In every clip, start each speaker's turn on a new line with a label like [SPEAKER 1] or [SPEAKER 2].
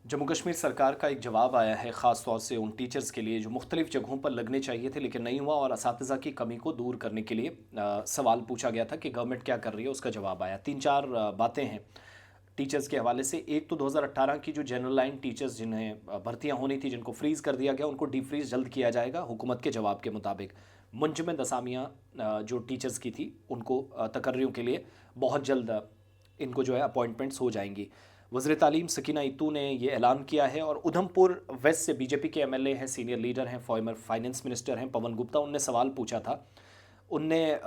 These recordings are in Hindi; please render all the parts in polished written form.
[SPEAKER 1] जम्मू कश्मीर सरकार का एक जवाब आया है ख़ास तौर से उन टीचर्स के लिए जो मुख्तलिफ़ जगहों पर लगने चाहिए थे लेकिन नहीं हुआ और असातिज़ा की कमी को दूर करने के लिए सवाल पूछा गया था कि गवर्नमेंट क्या कर रही है। उसका जवाब आया। तीन चार बातें हैं टीचर्स के हवाले से। एक तो 2018 की जो जनरल लाइन टीचर्स जिन्हें भर्तियां होनी थी जिनको फ्रीज़ कर दिया गया उनको डीफ्रीज़ जल्द किया जाएगा हुकूमत के जवाब के मुताबिक। मुंजमद असामियाँ जो टीचर्स की थी उनको तकर्रियों के लिए बहुत जल्द इनको जो है अपॉइंटमेंट्स हो जाएंगी। वज़ीर तालीम सकीना इत्तू ने ये ऐलान किया है। और उधमपुर वेस्ट से बीजेपी के एमएलए हैं, सीनियर लीडर हैं, फॉर्मर फाइनेंस मिनिस्टर हैं पवन गुप्ता। उनने सवाल पूछा था। उनने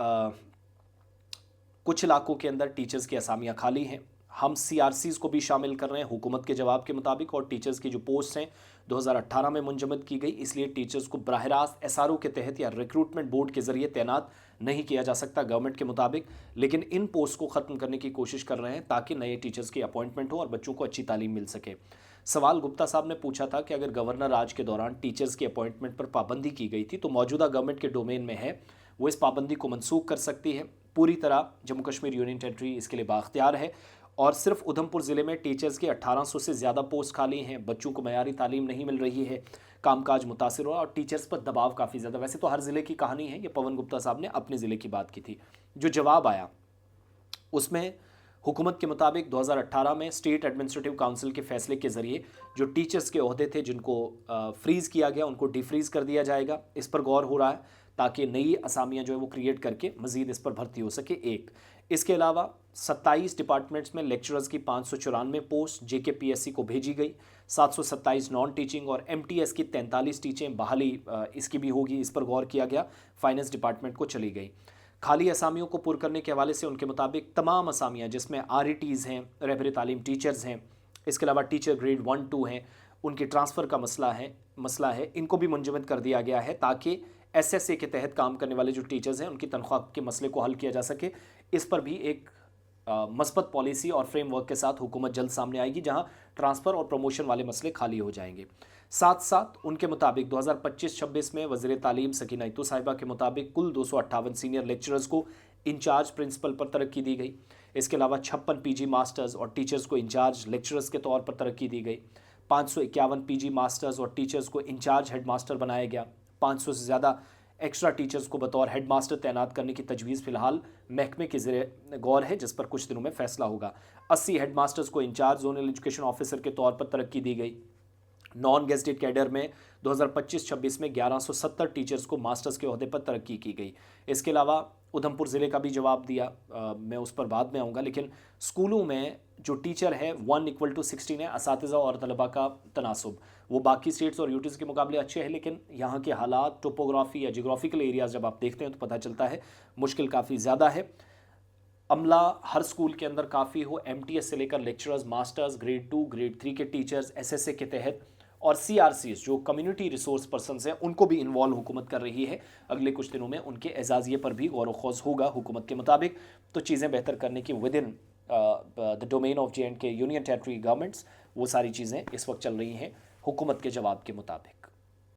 [SPEAKER 1] कुछ इलाकों के अंदर टीचर्स की असामियाँ खाली हैं, हम सीआरसीज़ को भी शामिल कर रहे हैं हुकूमत के जवाब के मुताबिक। और टीचर्स की जो पोस्ट हैं 2018 में मुंजमद की गई, इसलिए टीचर्स को बराह रास्त एसआरओ के तहत या रिक्रूटमेंट बोर्ड के ज़रिए तैनात नहीं किया जा सकता गवर्नमेंट के मुताबिक। लेकिन इन पोस्ट को ख़त्म करने की कोशिश कर रहे हैं ताकि नए टीचर्स की अपॉइंटमेंट हो और बच्चों को अच्छी तालीम मिल सके। सवाल गुप्ता साहब ने पूछा था कि अगर गवर्नर राज के दौरान टीचर्स की अपॉइंटमेंट पर पाबंदी की गई थी तो मौजूदा गवर्नमेंट के डोमेन में है, वो इस पाबंदी को मनसूख कर सकती है। पूरी तरह जम्मू कश्मीर यूनियन टेरिटरी इसके लिए बाख्तियार है। और सिर्फ उधमपुर ज़िले में टीचर्स के 1800 से ज़्यादा पोस्ट खाली हैं, बच्चों को मयारी तालीम नहीं मिल रही है, कामकाज मुतासिर हो और टीचर्स पर दबाव काफ़ी ज़्यादा। वैसे तो हर ज़िले की कहानी है, ये पवन गुप्ता साहब ने अपने ज़िले की बात की थी। जो जवाब आया उसमें हुकूमत के मुताबिक 2018 में स्टेट एडमिनिस्ट्रेटिव काउंसिल के फैसले के ज़रिए जो टीचर्स के ओहदे थे जिनको फ्रीज़ किया गया उनको डिफ्रीज़ कर दिया जाएगा। इस पर गौर हो रहा है ताकि नई असामियाँ जो है वो क्रिएट करके मज़ीद इस पर भर्ती हो सके। एक इसके अलावा 27 डिपार्टमेंट्स में लेक्चरर्स की 594 पोस्ट जेकेपीएससी को भेजी गई। 727 नॉन टीचिंग और एमटीएस की 43 टीचें बहाली इसकी भी होगी, इस पर गौर किया गया। फाइनेंस डिपार्टमेंट को चली गई। खाली असामियों को पुर करने के हवाले से उनके मुताबिक तमाम असामियाँ जिसमें आरईटीज़ हैं, रहबर तालीम टीचर्स हैं, इसके अलावा टीचर ग्रेड 1-2 हैं, उनकी ट्रांसफ़र का मसला है, इनको भी मुंजमद कर दिया गया है ताकि एसएसए के तहत काम करने वाले जो टीचर्स हैं उनकी तनख्वाह के मसले को हल किया जा सके। इस पर भी एक मस्बत पॉलिसी और फ्रेमवर्क के साथ हुकूमत जल्द सामने आएगी जहां ट्रांसफ़र और प्रमोशन वाले मसले खाली हो जाएंगे। साथ साथ उनके मुताबिक 2025-26 में वज़ीर तालीम सकीना इत्तू साहिबा के मुताबिक कुल 258 सीनियर लेक्चरर्स को इंचार्ज प्रिंसिपल पर तरक्की दी गई। इसके अलावा 56 पीजी मास्टर्स और टीचर्स को इंचार्ज लेक्चरर्स के तौर पर तरक्की दी गई। 551 पीजी मास्टर्स और टीचर्स को इंचार्ज हेड मास्टर बनाया गया। 500 से ज़्यादा एक्स्ट्रा टीचर्स को बतौर हेड मास्टर तैनात करने की तजवीज़ फ़िलहाल महकमे के ज़रिए गौर है, जिस पर कुछ दिनों में फैसला होगा। 80 हेड मास्टर्स को इंचार्ज जोनल एजुकेशन ऑफिसर के तौर पर तरक्की दी गई। नॉन गेजेटेड कैडर में 2025-26 में 1170 टीचर्स को मास्टर्स के ओहदे पर तरक्की की गई। इसके अलावा उधमपुर ज़िले का भी जवाब दिया, मैं उस पर बाद में आऊँगा। लेकिन स्कूलों में जो टीचर है 1:16 है। असातिज़ा और तलबा का तनासुब वो बाकी स्टेट्स और यूटीज़ के मुकाबले अच्छे हैं, लेकिन यहाँ के हालात टोपोग्राफी या जियोग्राफिकल एरियाज़ जब आप देखते हैं तो पता चलता है मुश्किल काफ़ी ज़्यादा है। अमला हर स्कूल के अंदर काफ़ी हो, एमटीएस से लेकर लेक्चरर्स, मास्टर्स, ग्रेड 2, ग्रेड 3 के टीचर्स, एसएसए के तहत और सीआरसीज जो कम्युनिटी रिसोर्स पर्सनस हैं उनको भी इन्वॉल्व हुकूमत कर रही है। अगले कुछ दिनों में उनके एजाज़िये पर भी गौर व खौज होगा हुकूमत के मुताबिक। तो चीज़ें बेहतर करने की with in the domain of J and के यूनियन टेरिटरी गवर्नमेंट्स वो सारी चीज़ें इस वक्त चल रही हैं हुकूमत के जवाब के मुताबिक।